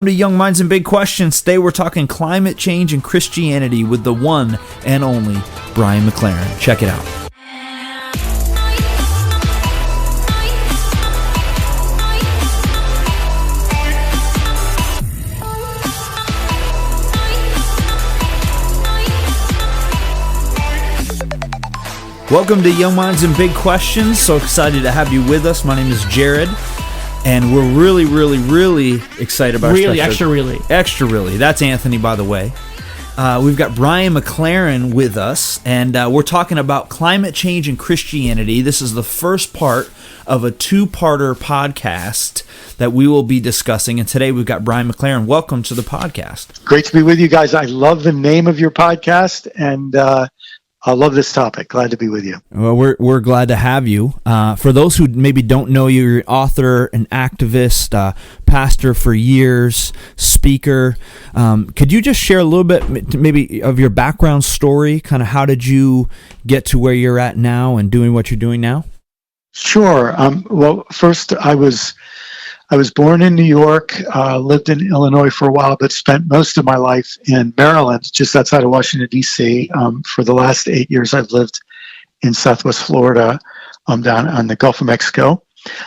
To Young Minds and Big Questions. Today we're talking climate change and Christianity with the one and only Brian Mclaren. Check it out. Welcome to Young Minds and Big Questions. So excited to have you with us. My name is Jared. And we're really excited about extra really. That's Anthony, by the way. We've got Brian Mclaren with us, and we're talking about climate change and Christianity. This is the first part of a two-parter podcast that we will be discussing. And today we've got Brian Mclaren. Welcome to the podcast. Great to be with you guys. I love the name of your podcast, and I love this topic. Glad to be with you. Well, we're glad to have you. For those who maybe don't know you, you're an author, an activist, pastor for years, speaker. Could you just share a little bit maybe of your background story? Kind of how did you get to where you're at now and doing what you're doing now? Sure. Well, first I was born in New York, lived in Illinois for a while, but spent most of my life in Maryland, just outside of Washington, D.C. For the last 8 years, I've lived in Southwest Florida, down on the Gulf of Mexico.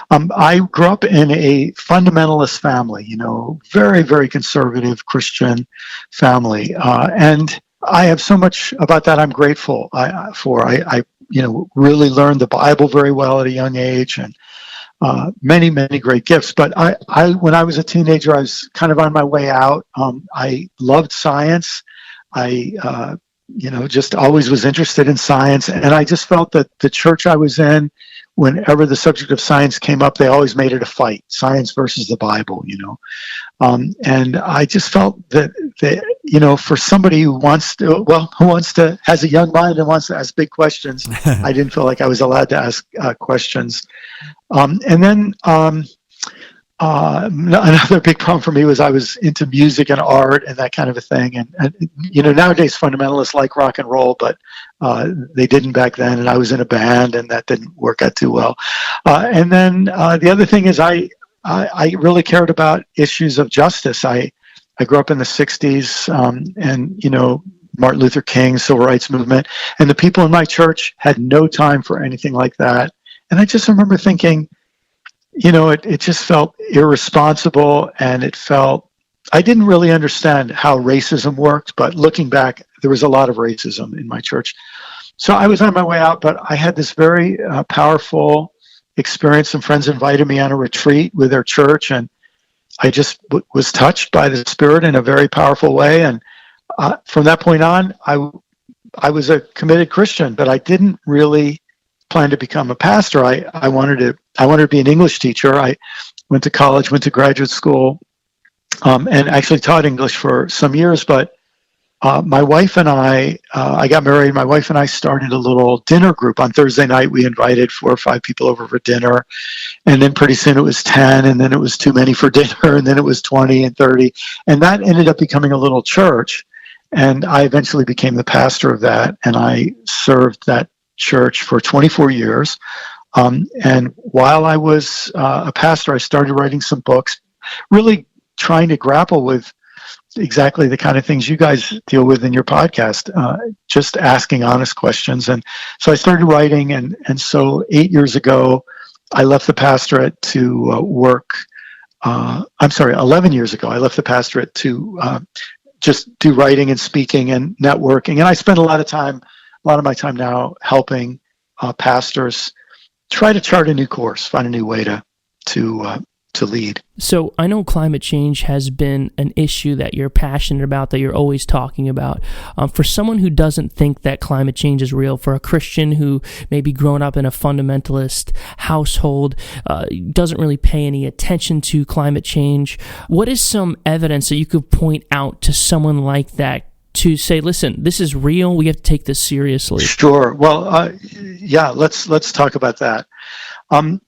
I grew up in a fundamentalist family, very, very conservative Christian family. And I have so much about that I'm grateful for. I really learned the Bible very well at a young age, and many great gifts. But I when I was a teenager, I was kind of on my way out. I loved science. I just always was interested in science, and I just felt that the church I was in, whenever the subject of science came up, they always made it a fight: science versus the Bible. And I just felt that for somebody who has a young mind and wants to ask big questions, I didn't feel like I was allowed to ask questions. And then another big problem for me was I was into music and art and that kind of a thing. And nowadays fundamentalists like rock and roll, but they didn't back then. And I was in a band, and that didn't work out too well. And then the other thing is I really cared about issues of justice. I grew up in the 60s, and Martin Luther King, Civil Rights Movement, and the people in my church had no time for anything like that. And I just remember thinking, it just felt irresponsible, and I didn't really understand how racism worked, but looking back, there was a lot of racism in my church. So I was on my way out, but I had this very powerful experience. Some friends invited me on a retreat with their church, and I just was touched by the Spirit in a very powerful way. And from that point on, I was a committed Christian, but I didn't really plan to become a pastor. I wanted to be an English teacher. I went to college, went to graduate school, and actually taught English for some years. But my wife and I got married. My wife and I started a little dinner group. On Thursday night, we invited 4 or 5 people over for dinner. And then pretty soon it was 10, and then it was too many for dinner, and then it was 20 and 30. And that ended up becoming a little church. And I eventually became the pastor of that, and I served that church for 24 years. And while I was a pastor, I started writing some books, really trying to grapple with exactly the kind of things you guys deal with in your podcast, just asking honest questions. And so I started writing, and so 8 years ago, I left the pastorate to 11 years ago, I left the pastorate to just do writing and speaking and networking. And I spend a lot of my time now helping pastors try to chart a new course, find a new way to lead. So I know climate change has been an issue that you're passionate about, that you're always talking about. For someone who doesn't think that climate change is real, for a Christian who maybe grown up in a fundamentalist household, doesn't really pay any attention to climate change, what is some evidence that you could point out to someone like that to say, listen, this is real, we have to take this seriously? Sure. Well, let's talk about that. One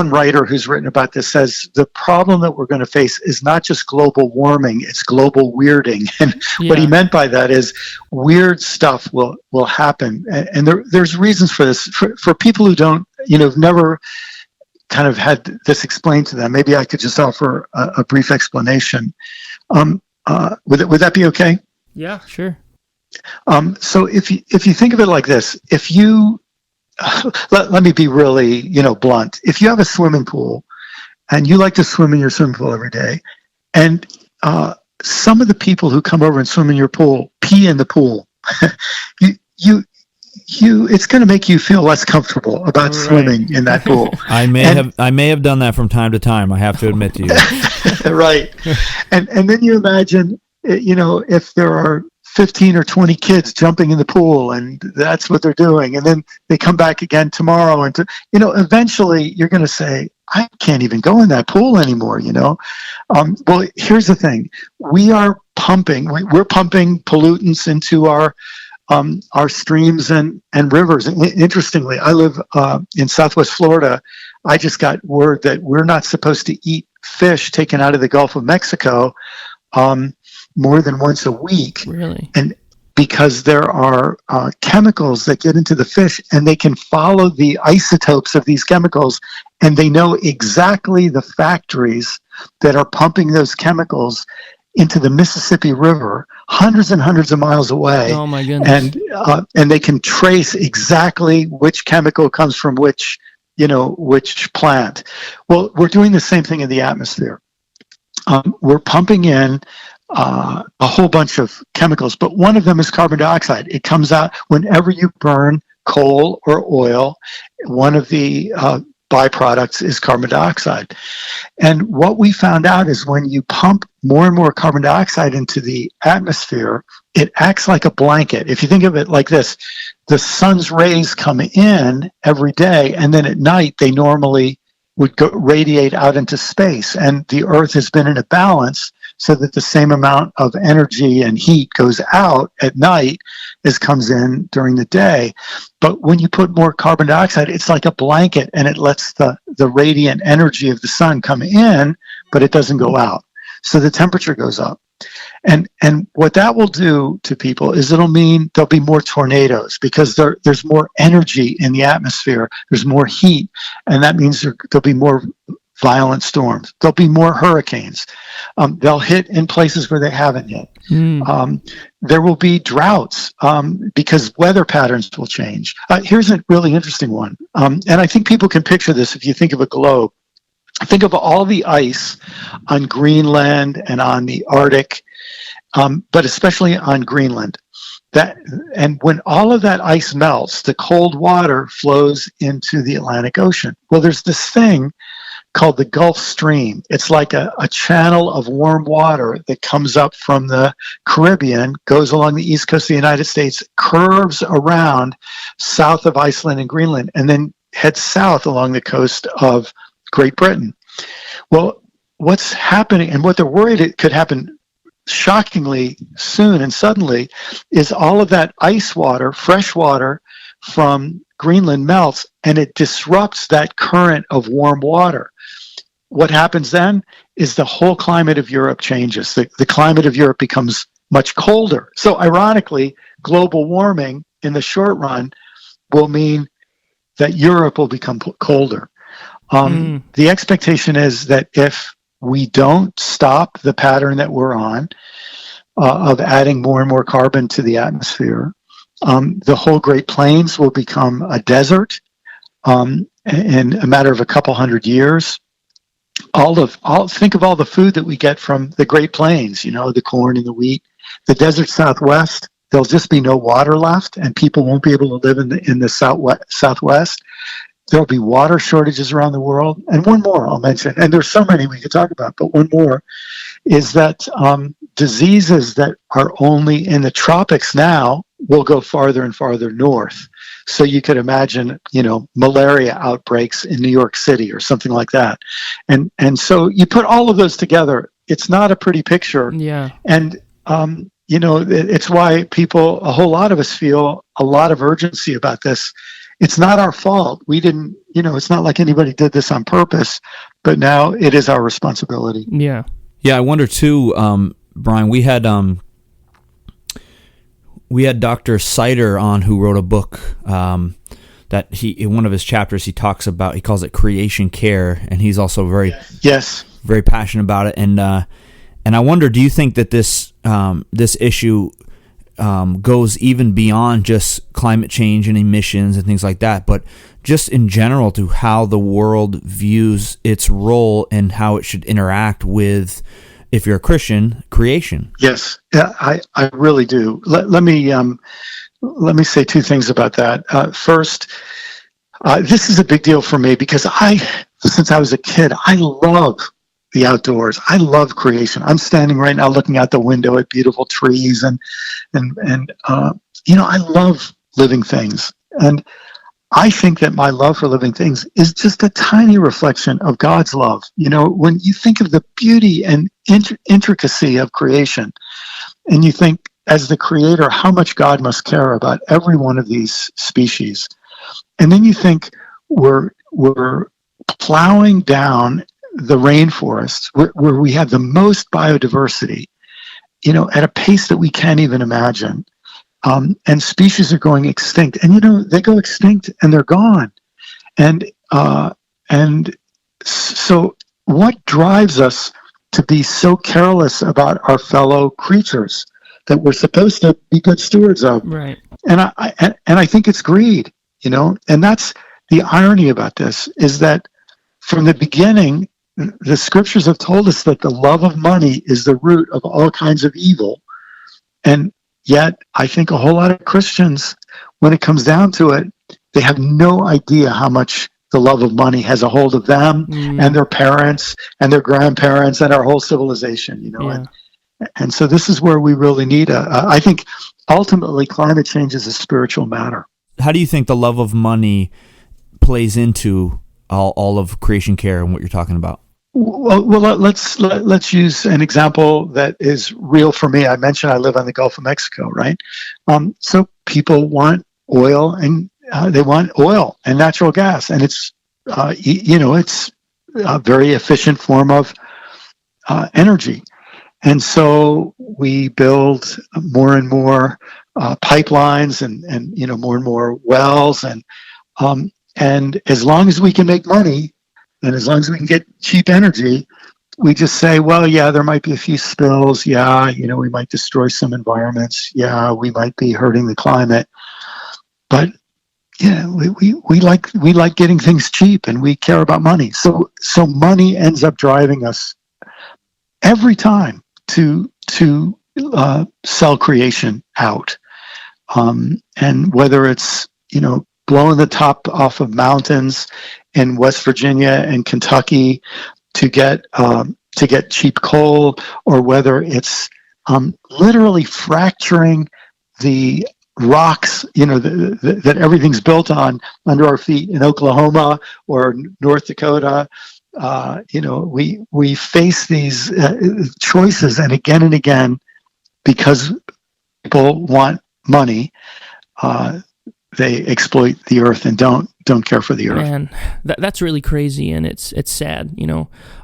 writer who's written about this says the problem that we're going to face is not just global warming, it's global weirding. And what he meant by that is weird stuff will happen. And there's reasons for this. For people who don't, never kind of had this explained to them. Maybe I could just offer a brief explanation. Would that be okay? Yeah, sure. So if you think of it like this, if you let me be really blunt. If you have a swimming pool and you like to swim in your swimming pool every day, and some of the people who come over and swim in your pool pee in the pool, it's going to make you feel less comfortable about swimming in that pool. I may have done that from time to time. I have to admit to you. Right, and then you imagine, if there are 15 or 20 kids jumping in the pool, and that's what they're doing, and then they come back again tomorrow, and eventually you're going to say, I can't even go in that pool anymore. Well, here's the thing: we're pumping pollutants into our streams and rivers. Interestingly, I live in Southwest Florida. I just got word that we're not supposed to eat fish taken out of the Gulf of Mexico more than once a week. Really? And because there are chemicals that get into the fish, and they can follow the isotopes of these chemicals, and they know exactly the factories that are pumping those chemicals into the Mississippi River, hundreds and hundreds of miles away. Oh my goodness! And they can trace exactly which chemical comes from which plant. Well, we're doing the same thing in the atmosphere. We're pumping in a whole bunch of chemicals, but one of them is carbon dioxide. It comes out whenever you burn coal or oil. One of the byproducts is carbon dioxide. And what we found out is when you pump more and more carbon dioxide into the atmosphere, it acts like a blanket. If you think of it like this, the sun's rays come in every day, and then at night they normally would radiate out into space. And the Earth has been in a balance so that the same amount of energy and heat goes out at night as comes in during the day. But when you put more carbon dioxide, it's like a blanket, and it lets the radiant energy of the sun come in, but it doesn't go out. So the temperature goes up. And what that will do to people is it'll mean there'll be more tornadoes, because there's more energy in the atmosphere. There's more heat, and that means there'll be more violent storms. There'll be more hurricanes. They'll hit in places where they haven't yet. There will be droughts because weather patterns will change. Here's a really interesting one. And I think people can picture this if you think of a globe. Think of all the ice on Greenland and on the Arctic, but especially on Greenland. And when all of that ice melts, the cold water flows into the Atlantic Ocean. Well, there's this thing called the Gulf Stream. It's like a channel of warm water that comes up from the Caribbean, goes along the east coast of the United States, curves around south of Iceland and Greenland, and then heads south along the coast of Great Britain. Well, what's happening, and what they're worried it could happen shockingly soon and suddenly, is all of that ice water, fresh water from Greenland melts, and it disrupts that current of warm water. What happens then is the whole climate of Europe changes. The climate of Europe becomes much colder. So ironically, global warming in the short run will mean that Europe will become colder. The expectation is that if we don't stop the pattern that we're on of adding more and more carbon to the atmosphere, the whole Great Plains will become a desert in a matter of a couple hundred years. Think of all the food that we get from the Great Plains, the corn and the wheat. The desert Southwest, there'll just be no water left, and people won't be able to live in the Southwest. There'll be water shortages around the world. And one more I'll mention, and there's so many we could talk about, but one more is that diseases that are only in the tropics now will go farther and farther north. So you could imagine, malaria outbreaks in New York City or something like that. And so you put all of those together, it's not a pretty picture. Yeah. And, it's why a whole lot of us feel a lot of urgency about this. It's not our fault. We didn't, it's not like anybody did this on purpose, but now it is our responsibility. Yeah. Yeah, I wonder too, Brian, we had Dr. Sider on, who wrote a book that he, in one of his chapters, he calls it creation care, and he's also very passionate about it. And I wonder, do you think that this issue goes even beyond just climate change and emissions and things like that, but just in general to how the world views its role and how it should interact with, if you're a Christian, creation? Yes, yeah, I really do. Let me say two things about that. First, this is a big deal for me because since I was a kid, I love the outdoors. I love creation. I'm standing right now looking out the window at beautiful trees and I love living things. And I think that my love for living things is just a tiny reflection of God's love. When you think of the beauty and intricacy of creation, and you think, as the creator, how much God must care about every one of these species. And then you think we're plowing down the rainforests where we have the most biodiversity, at a pace that we can't even imagine. And species are going extinct, and they go extinct and they're gone. And so what drives us to be so careless about our fellow creatures that we're supposed to be good stewards of? Right. And I think it's greed, and that's the irony about this, is that from the beginning, the scriptures have told us that the love of money is the root of all kinds of evil. And yet, I think a whole lot of Christians, when it comes down to it, they have no idea how much the love of money has a hold of them and their parents and their grandparents and our whole civilization, Yeah. And so this is where we really need I think ultimately climate change is a spiritual matter. How do you think the love of money plays into all of creation care and what you're talking about? Well, let's use an example that is real for me. I mentioned I live on the Gulf of Mexico, right? So people want oil, and they want oil and natural gas, and it's it's a very efficient form of energy. And so we build more and more pipelines and more and more wells, and as long as we can make money, and as long as we can get cheap energy, we just say, well, yeah, there might be a few spills. Yeah, we might destroy some environments. Yeah, we might be hurting the climate. But we like getting things cheap, and we care about money. So money ends up driving us every time to sell creation out. And whether it's blowing the top off of mountains in West Virginia and Kentucky to get cheap coal, or whether it's literally fracturing the rocks, that everything's built on under our feet in Oklahoma or North Dakota. We face these choices, and again, because people want money, they exploit the earth and don't care for the earth. Man, that's really crazy, and it's sad.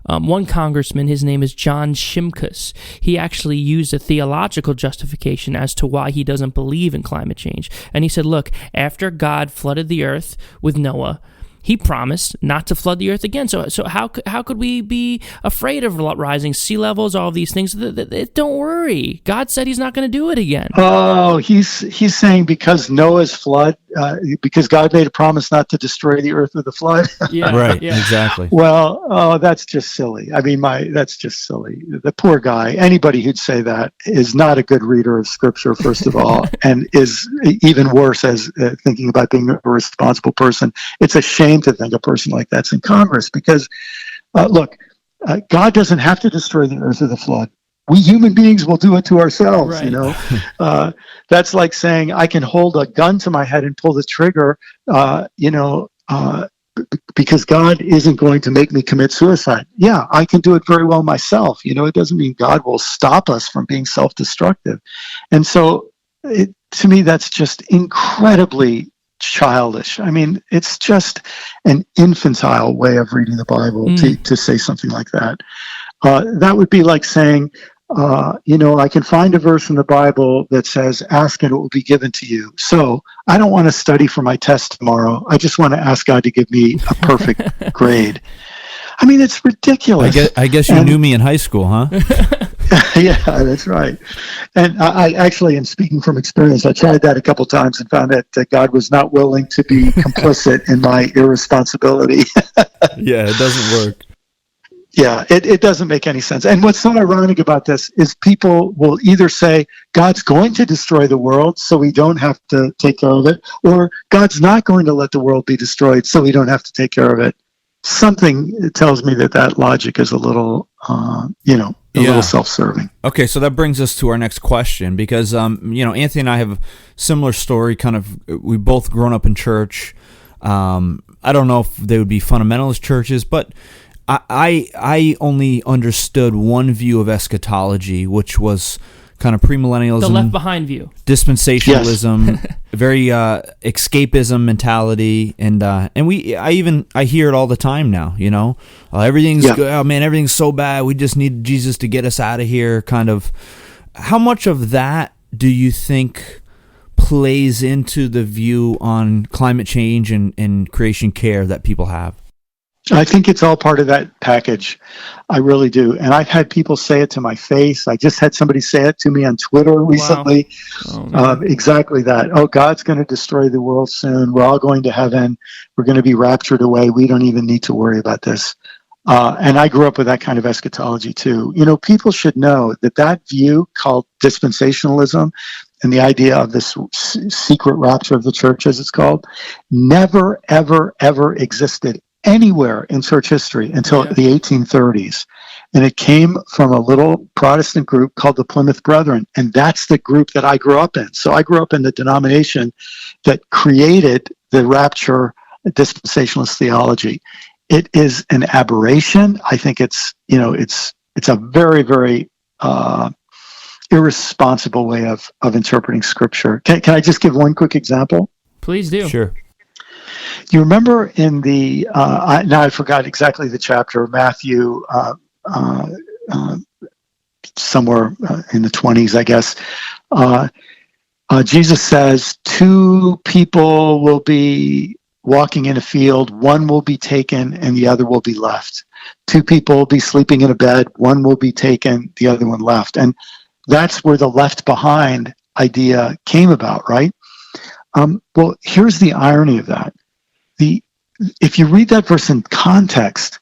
One congressman, his name is John Shimkus. He actually used a theological justification as to why he doesn't believe in climate change, and he said, "Look, after God flooded the earth with Noah, He promised not to flood the earth again. So how could we be afraid of rising sea levels, all these things? Don't worry. God said He's not going to do it again." Oh, he's saying because Noah's flood, because God made a promise not to destroy the earth with a flood. Yeah, right. Yeah. Exactly. Well, that's just silly. I mean, that's just silly. The poor guy. Anybody who'd say that is not a good reader of Scripture, first of all, and is even worse as thinking about being a responsible person. It's a shame to think a person like that's in Congress, because look, God doesn't have to destroy the earth with a flood. We human beings will do it to ourselves. Right. That's like saying I can hold a gun to my head and pull the trigger, because God isn't going to make me commit suicide. Yeah, I can do it very well myself. It doesn't mean God will stop us from being self-destructive. And so to me, that's just incredibly childish. I mean, it's just an infantile way of reading the Bible to say something like that. That would be like saying, I can find a verse in the Bible that says, ask and it will be given to you. So I don't want to study for my test tomorrow. I just want to ask God to give me a perfect grade. I mean, it's ridiculous. I guess you knew me in high school, huh? Yeah, that's right. And I actually, in speaking from experience, I tried that a couple times and found that God was not willing to be complicit in my irresponsibility. Yeah, it doesn't work. Yeah, it doesn't make any sense. And what's so ironic about this is people will either say God's going to destroy the world so we don't have to take care of it, or God's not going to let the world be destroyed so we don't have to take care of it. Something tells me that logic is a little, little self-serving. Okay, so that brings us to our next question because, Anthony and I have a similar story. Kind of, we both grown up in church. I don't know if they would be fundamentalist churches, but I only understood one view of eschatology, which was kind of premillennialism, the left behind view, dispensationalism, yes. Very escapism mentality, and I hear it all the time now. Everything's good. Oh man, everything's so bad. We just need Jesus to get us out of here. Kind of. How much of that do you think plays into the view on climate change and creation care that people have? I think it's all part of that package. I really do. And I've had people say it to my face. I just had somebody say it to me on Twitter recently. Wow. Exactly that. Oh, God's going to destroy the world soon. We're all going to heaven. We're going to be raptured away. We don't even need to worry about this. And I grew up with that kind of eschatology too. People should know that view called dispensationalism and the idea of this secret rapture of the church, as it's called, never, ever, ever existed anywhere in church history until the 1830s. And it came from a little Protestant group called the Plymouth Brethren. And that's the group that I grew up in. So I grew up in the denomination that created the rapture dispensationalist theology. It is an aberration. I think it's a very, very irresponsible way of interpreting scripture. Can I just give one quick example? Please do. Sure. You remember in the now I forgot exactly the chapter, Matthew, somewhere in the 20s, I guess. Jesus says 2 people will be walking in a field, one will be taken and the other will be left. 2 people will be sleeping in a bed, one will be taken, the other one left. And that's where the left behind idea came about, right? Well, here's the irony of that. If you read that verse in context,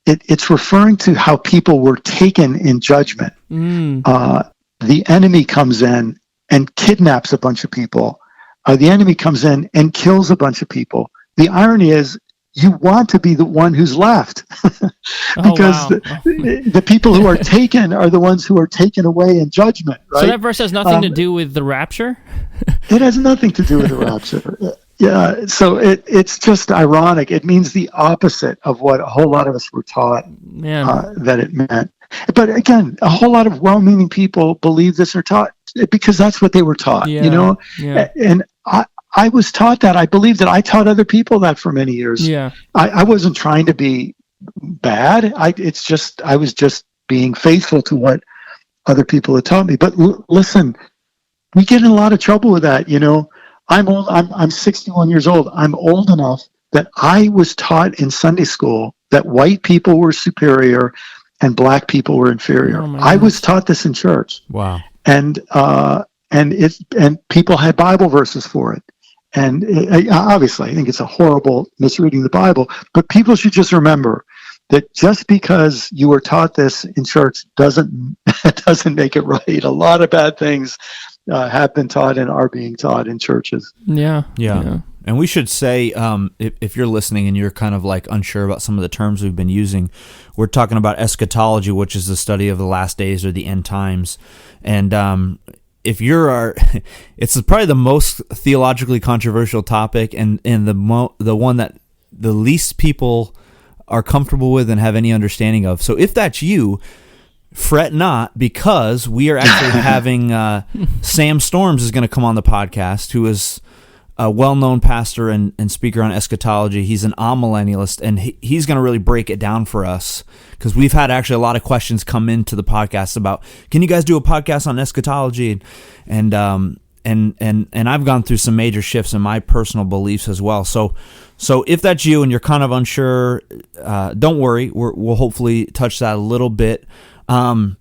it's referring to how people were taken in judgment. The enemy comes in and kidnaps a bunch of people. The enemy comes in and kills a bunch of people. The irony is you want to be the one who's left because the people who are taken are the ones who are taken away in judgment. Right? So that verse has nothing to do with the rapture? It has nothing to do with the rapture. Yeah, so it's just ironic. It means the opposite of what a whole lot of us were taught that it meant. But again, a whole lot of well-meaning people believe this or taught because that's what they were taught, Yeah. And I was taught that. I believe that I taught other people that for many years. Yeah. I wasn't trying to be bad. I was just being faithful to what other people had taught me. But listen, we get in a lot of trouble with that, I'm old. I'm 61 years old. I'm old enough that I was taught in Sunday school that white people were superior and black people were inferior. I was taught this in church. Wow. And people had Bible verses for it. And obviously, I think it's a horrible misreading of the Bible. But people should just remember that just because you were taught this in church doesn't make it right. A lot of bad things have been taught and are being taught in churches. Yeah. And we should say, if you're listening and you're kind of like unsure about some of the terms we've been using, we're talking about eschatology, which is the study of the last days or the end times. And if it's probably the most theologically controversial topic and the one that the least people are comfortable with and have any understanding of. So if that's you, fret not, because we are actually having Sam Storms is going to come on the podcast, who is a well-known pastor and speaker on eschatology. He's an amillennialist, and he's going to really break it down for us, because we've had actually a lot of questions come into the podcast about, can you guys do a podcast on eschatology? And I've gone through some major shifts in my personal beliefs as well. So if that's you and you're kind of unsure, don't worry. We'll hopefully touch that a little bit. And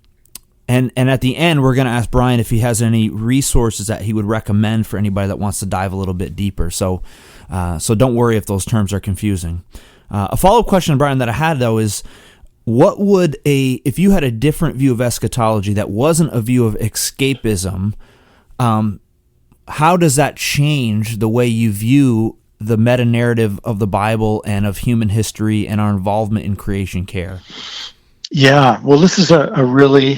at the end, we're going to ask Brian if he has any resources that he would recommend for anybody that wants to dive a little bit deeper. So don't worry if those terms are confusing. A follow-up question, Brian, that I had though is, if you had a different view of eschatology that wasn't a view of escapism, how does that change the way you view the meta-narrative of the Bible and of human history and our involvement in creation care? Yeah, well, this is a really,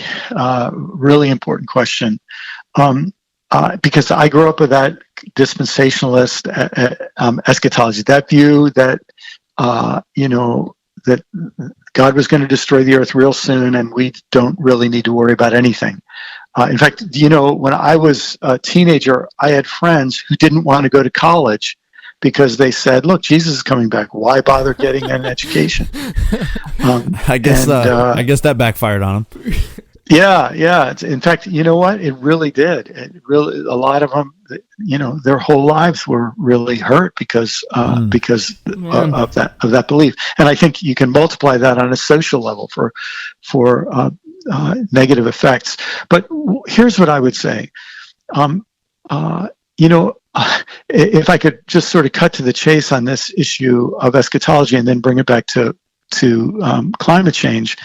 really important question, because I grew up with that dispensationalist eschatology, that view that, that God was going to destroy the earth real soon, and we don't really need to worry about anything. In fact, when I was a teenager, I had friends who didn't want to go to college because they said, look, Jesus is coming back. Why bother getting an education? I guess that backfired on them. Yeah. In fact, you know what? It really did. A lot of them, their whole lives were really hurt because of that belief. And I think you can multiply that on a social level for negative effects. But here's what I would say. If I could just sort of cut to the chase on this issue of eschatology and then bring it back to climate change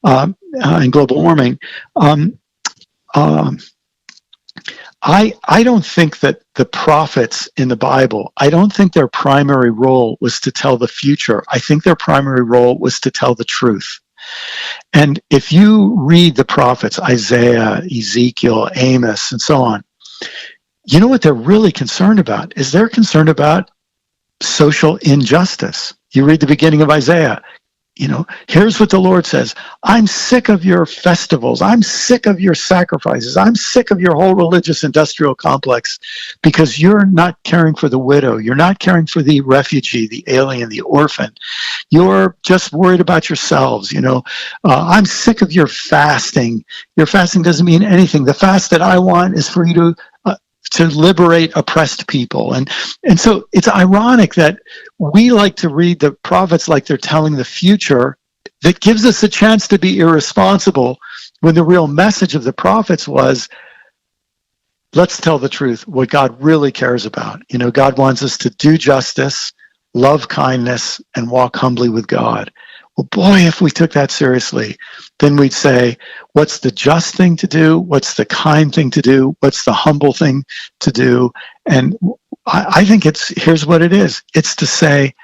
and global warming, I don't think that the prophets in the Bible, I don't think their primary role was to tell the future. I think their primary role was to tell the truth. And if you read the prophets, Isaiah, Ezekiel, Amos, and so on, you know what they're really concerned about is they're concerned about social injustice. You read the beginning of Isaiah, here's what the Lord says: I'm sick of your festivals. I'm sick of your sacrifices. I'm sick of your whole religious industrial complex, because you're not caring for the widow. You're not caring for the refugee, the alien, the orphan. You're just worried about yourselves. I'm sick of your fasting. Your fasting doesn't mean anything. The fast that I want is for you to liberate oppressed people. And so it's ironic that we like to read the prophets like they're telling the future. That gives us a chance to be irresponsible, when the real message of the prophets was, let's tell the truth, what God really cares about. God wants us to do justice, love kindness, and walk humbly with God. Well, boy, if we took that seriously, then we'd say, what's the just thing to do? What's the kind thing to do? What's the humble thing to do? And I think here's what it is. It's to say,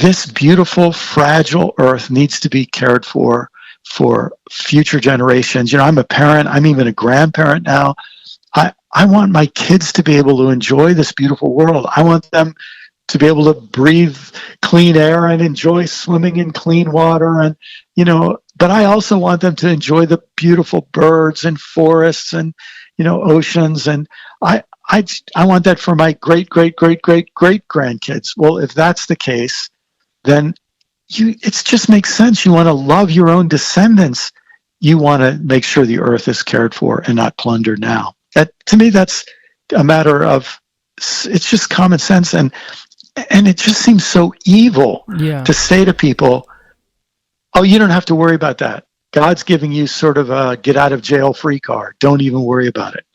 this beautiful, fragile earth needs to be cared for future generations. I'm a parent. I'm even a grandparent now. I want my kids to be able to enjoy this beautiful world. I want them to be able to breathe clean air and enjoy swimming in clean water, and but I also want them to enjoy the beautiful birds and forests and oceans, and I want that for my great grandkids. Well, if that's the case, then it just makes sense. You want to love your own descendants. You want to make sure the earth is cared for and not plundered now. To me, that's a matter of, it's just common sense, and it just seems so evil to say to people, oh, you don't have to worry about that. God's giving you sort of a get out of jail free card. Don't even worry about it.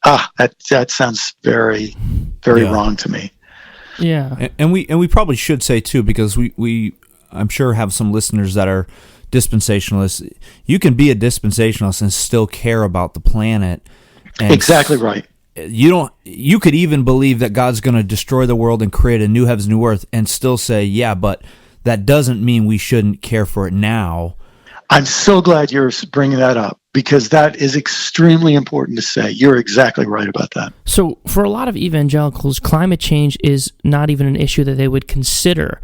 That sounds very, very wrong to me. Yeah. And we probably should say too, because we I'm sure have some listeners that are dispensationalists. You can be a dispensationalist and still care about the planet. And exactly right. You could even believe that God's going to destroy the world and create a new heavens, new earth, and still say, yeah, but that doesn't mean we shouldn't care for it now. I'm so glad you're bringing that up, because that is extremely important to say. You're exactly right about that. So for a lot of evangelicals, climate change is not even an issue that they would consider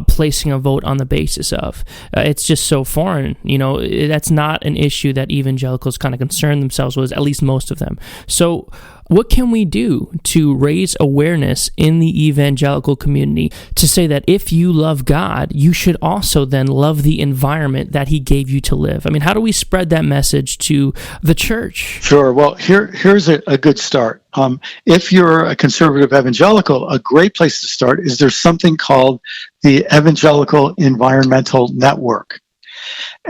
placing a vote on the basis of. It's just so foreign. That's not an issue that evangelicals kind of concern themselves with, at least most of them. So What can we do to raise awareness in the evangelical community to say that if you love God, you should also then love the environment that he gave you to live? I mean, how do we spread that message to the church? Sure. Well, here's a good start. If you're a conservative evangelical, a great place to start is there's something called the Evangelical Environmental Network.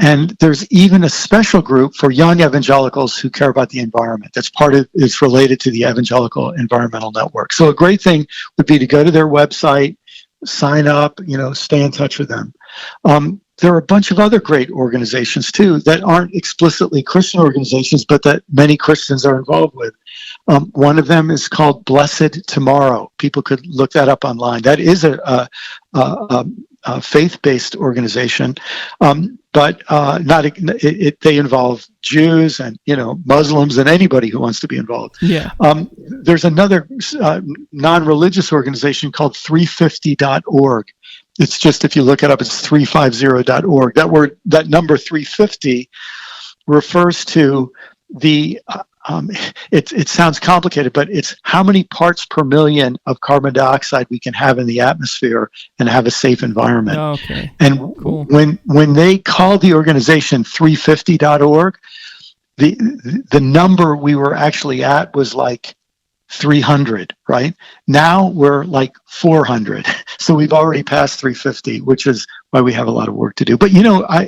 And there's even a special group for young evangelicals who care about the environment. It's related to the Evangelical Environmental Network. So a great thing would be to go to their website, sign up, stay in touch with them. There are a bunch of other great organizations too that aren't explicitly Christian organizations, but that many Christians are involved with. One of them is called Blessed Tomorrow. People could look that up online. That is a faith-based organization, but they involve Jews and Muslims and anybody who wants to be involved. Yeah. There's another non-religious organization called 350.org. It's just, if you look it up, it's 350.org. That number 350 refers to the. It sounds complicated, but it's how many parts per million of carbon dioxide we can have in the atmosphere and have a safe environment. Oh, okay. And cool. when they called the organization 350.org, the number we were actually at was like 300, right? Now we're like 400. So we've already passed 350, which is why we have a lot of work to do. But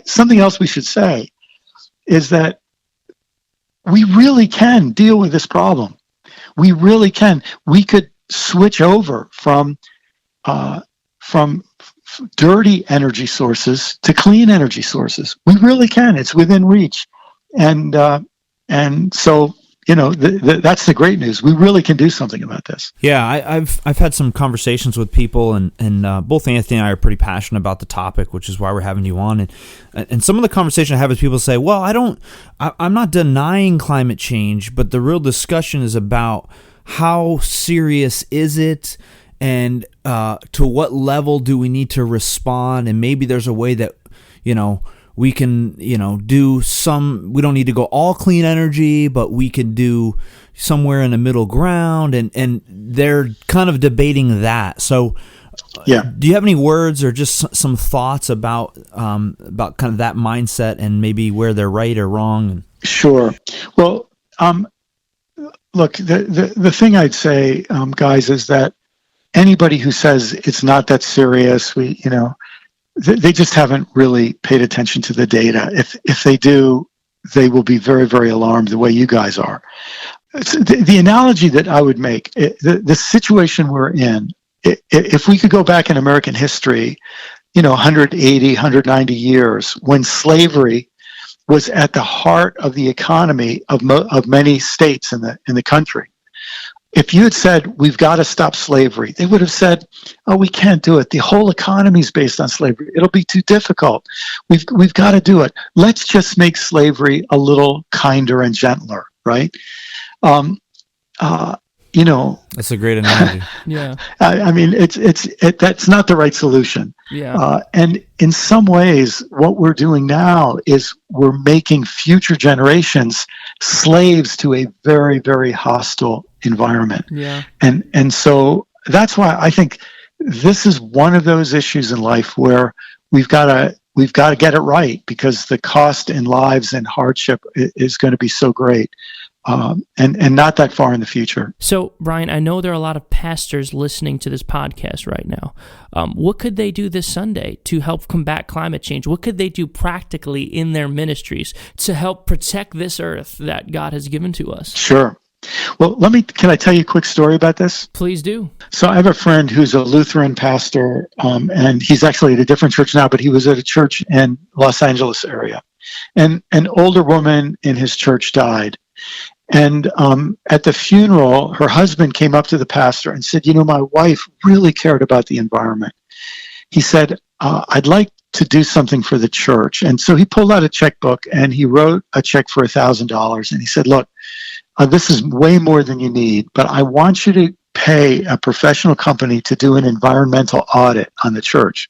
something else we should say is that we really can deal with this problem. We really can. We could switch over from dirty energy sources to clean energy sources. We really can. It's within reach, and so that's the great news. We really can do something about this. Yeah, I've had some conversations with people, and both Anthony and I are pretty passionate about the topic, which is why we're having you on. And some of the conversation I have with people say, well, I'm not denying climate change, but the real discussion is about how serious is it, and to what level do we need to respond, and maybe there's a way that we can, do some, we don't need to go all clean energy, but we can do somewhere in the middle ground, and they're kind of debating that. So yeah. Do you have any words or just some thoughts about kind of that mindset and maybe where they're right or wrong? Sure. Well, look, the thing I'd say, guys, is that anybody who says it's not that serious, they just haven't really paid attention to the data. If they do, they will be very, very alarmed the way you guys are. The analogy that I would make, the situation we're in, if we could go back in American history, 180, 190 years, when slavery was at the heart of the economy of many states in the country. If you had said, we've got to stop slavery, they would have said, oh, we can't do it. The whole economy is based on slavery. It'll be too difficult. We've got to do it. Let's just make slavery a little kinder and gentler, right? That's a great analogy. Yeah. I mean, that's not the right solution. Yeah. And in some ways, what we're doing now is we're making future generations slaves to a very, very hostile environment. Yeah. And so that's why I think this is one of those issues in life where we've got to get it right, because the cost in lives and hardship is going to be so great. And not that far in the future. So, Brian, I know there are a lot of pastors listening to this podcast right now. What could they do this Sunday to help combat climate change? What could they do practically in their ministries to help protect this earth that God has given to us? Sure. Well, can I tell you a quick story about this? Please do. So I have a friend who's a Lutheran pastor, and he's actually at a different church now, but he was at a church in Los Angeles area. And an older woman in his church died. And at the funeral, her husband came up to the pastor and said, my wife really cared about the environment. He said, I'd like to do something for the church. And so he pulled out a checkbook and he wrote a check for $1,000. And he said, look, this is way more than you need, but I want you to pay a professional company to do an environmental audit on the church.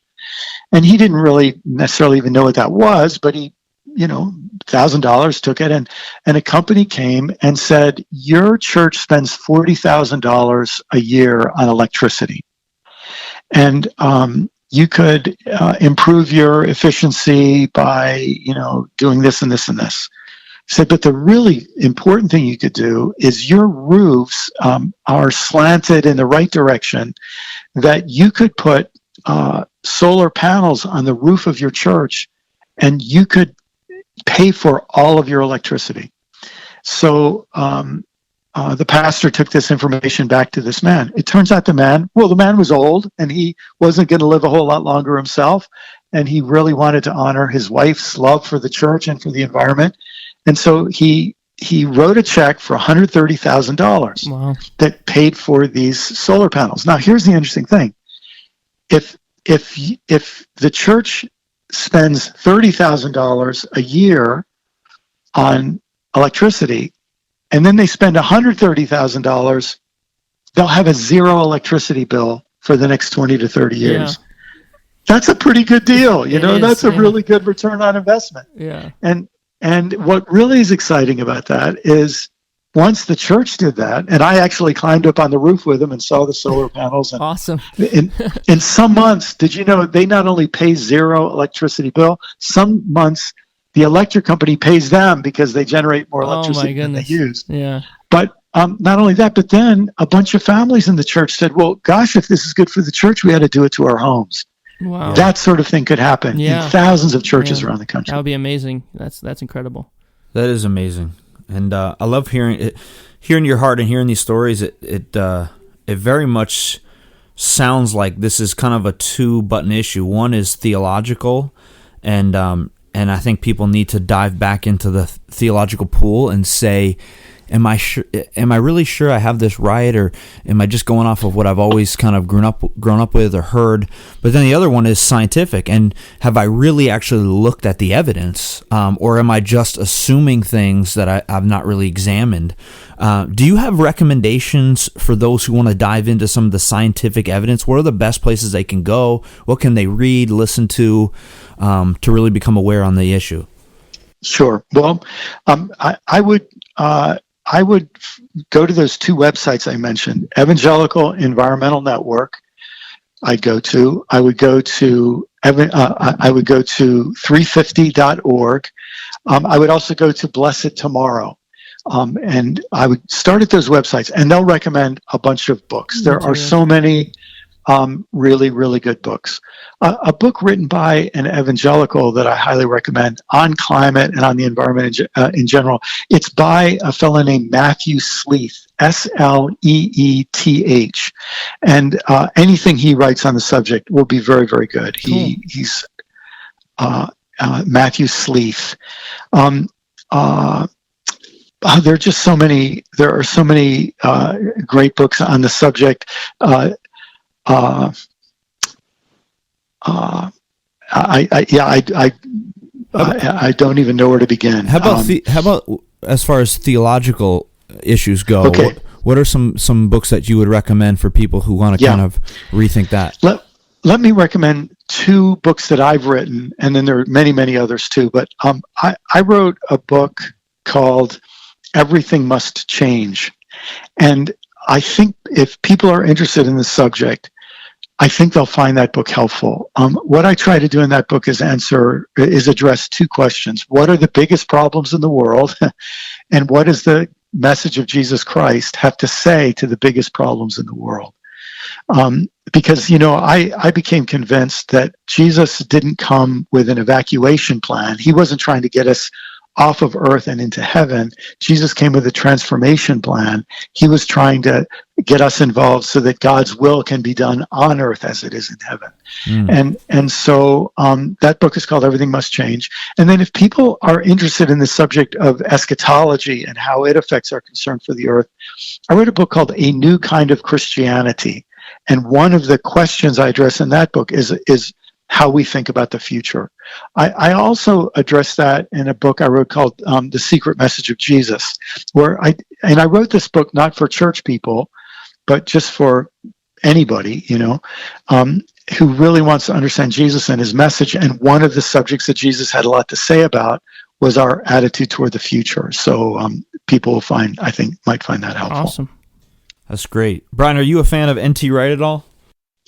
And he didn't really necessarily even know what that was, but he $1,000, took it, and a company came and said, your church spends $40,000 a year on electricity, and you could improve your efficiency by doing this and this and this. Said, but the really important thing you could do is your roofs are slanted in the right direction, that you could put solar panels on the roof of your church, and you could pay for all of your electricity. So the pastor took this information back to this man. It turns out the man was old, and he wasn't going to live a whole lot longer himself, and he really wanted to honor his wife's love for the church and for the environment. And so he wrote a check for $130,000 Wow. that paid for these solar panels. Now, here's the interesting thing: if the church spends $30,000 a year on electricity, and then they spend $130,000, they'll have a zero electricity bill for the next 20 to 30 years. Yeah. That's a pretty good deal. That's a yeah. really good return on investment. Yeah. And what really is exciting about that is once the church did that, and I actually climbed up on the roof with them and saw the solar panels. And Awesome. in some months, did you know they not only pay zero electricity bill, some months the electric company pays them because they generate more electricity than they use. Yeah. But not only that, but then a bunch of families in the church said, well, gosh, if this is good for the church, we had to do it to our homes. Wow. That sort of thing could happen in thousands of churches around the country. That would be amazing. That's incredible. That is amazing, and I love hearing your heart and hearing these stories. It very much sounds like this is kind of a two-button issue. One is theological, and I think people need to dive back into the theological pool and say, Am I really sure I have this right, or am I just going off of what I've always kind of grown up with or heard? But then the other one is scientific, and have I really actually looked at the evidence, or am I just assuming things that I've not really examined? Do you have recommendations for those who want to dive into some of the scientific evidence? What are the best places they can go? What can they read, listen to really become aware on the issue? Sure. Well, I would go to those two websites I mentioned, Evangelical Environmental Network. I would go to 350.org. I would also go to Blessed Tomorrow. And I would start at those websites, and they'll recommend a bunch of books. There are so many really, really good books. A book written by an evangelical that I highly recommend on climate and on the environment in general. It's by a fellow named Matthew Sleeth, Sleeth. And anything he writes on the subject will be very, very good. He's Matthew Sleeth. There are just so many. There are so many great books on the subject. I don't even know where to begin. How about as far as theological issues go? Okay. What are some books that you would recommend for people who want to kind of rethink that? Let me recommend two books that I've written, and then there are many, many others too. But I wrote a book called Everything Must Change, and I think if people are interested in this subject, I think they'll find that book helpful. What I try to do in that book is address two questions. What are the biggest problems in the world? And what does the message of Jesus Christ have to say to the biggest problems in the world? Because, I became convinced that Jesus didn't come with an evacuation plan. He wasn't trying to get us off of earth and into heaven. Jesus came with a transformation plan. He was trying to get us involved so that God's will can be done on earth as it is in heaven. And so that book is called Everything Must Change. And then if people are interested in the subject of eschatology and how it affects our concern for the earth, I wrote a book called A New Kind of Christianity. And one of the questions I address in that book is how we think about the future. I also address that in a book I wrote called The Secret Message of Jesus, where I wrote this book not for church people, but just for anybody, who really wants to understand Jesus and his message. And one of the subjects that Jesus had a lot to say about was our attitude toward the future. So people will might find that helpful. Awesome. That's great. Brian, are you a fan of N.T. Wright at all?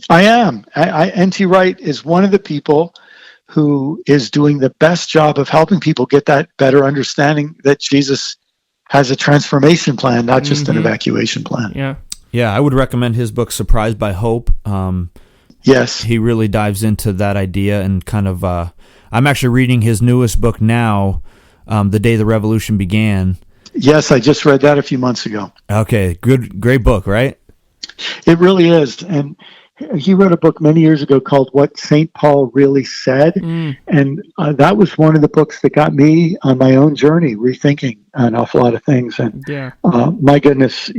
I am. N.T. Wright is one of the people who is doing the best job of helping people get that better understanding that Jesus has a transformation plan, not just an evacuation plan. Yeah. Yeah, I would recommend his book, Surprised by Hope. Yes. He really dives into that idea and kind of, I'm actually reading his newest book now, The Day the Revolution Began. Yes, I just read that a few months ago. Okay, great book, right? It really is. And he wrote a book many years ago called What St. Paul Really Said. And that was one of the books that got me on my own journey, rethinking an awful lot of things. And my goodness,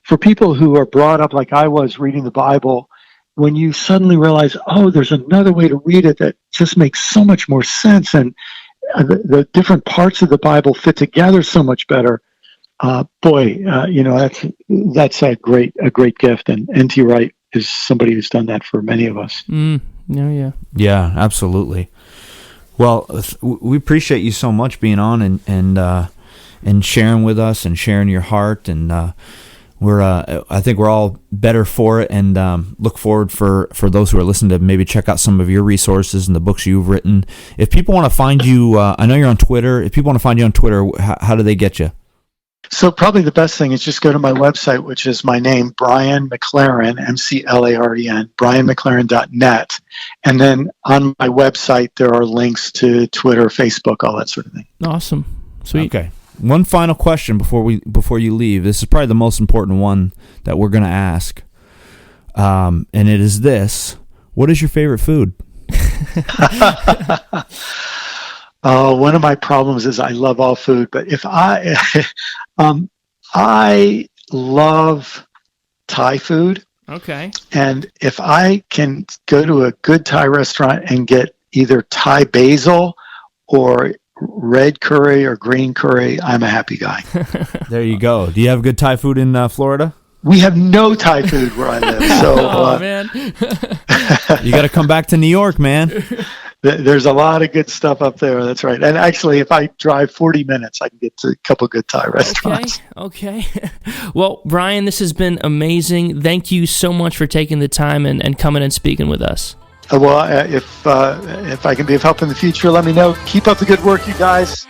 for people who are brought up like I was reading the Bible, when you suddenly realize, oh, there's another way to read it that just makes so much more sense, and the different parts of the Bible fit together so much better. That's a great gift, and N.T. Wright is somebody who's done that for many of us. Yeah, absolutely. Well, we appreciate you so much being on and sharing with us and sharing your heart, and I think we're all better for it, and look forward for those who are listening to maybe check out some of your resources and the books you've written. If people want to find you, I know you're on Twitter. If people want to find you on Twitter, how do they get you? So probably the best thing is just go to my website, which is my name, Brian Mclaren, MCLAREN, brianmclaren.net. And then on my website, there are links to Twitter, Facebook, all that sort of thing. Awesome. Sweet. Okay. One final question before you leave. This is probably the most important one that we're going to ask. And it is this. What is your favorite food? One of my problems is I love all food, but if I love Thai food. Okay. And if I can go to a good Thai restaurant and get either Thai basil or red curry or green curry, I'm a happy guy. There you go. Do you have good Thai food in Florida? We have no Thai food where I live. So, man. You got to come back to New York, man. There's a lot of good stuff up there. That's right. And actually, if I drive 40 minutes, I can get to a couple good Thai restaurants. Okay. Well, Brian, this has been amazing. Thank you so much for taking the time and coming and speaking with us. Well, if I can be of help in the future, let me know. Keep up the good work, you guys.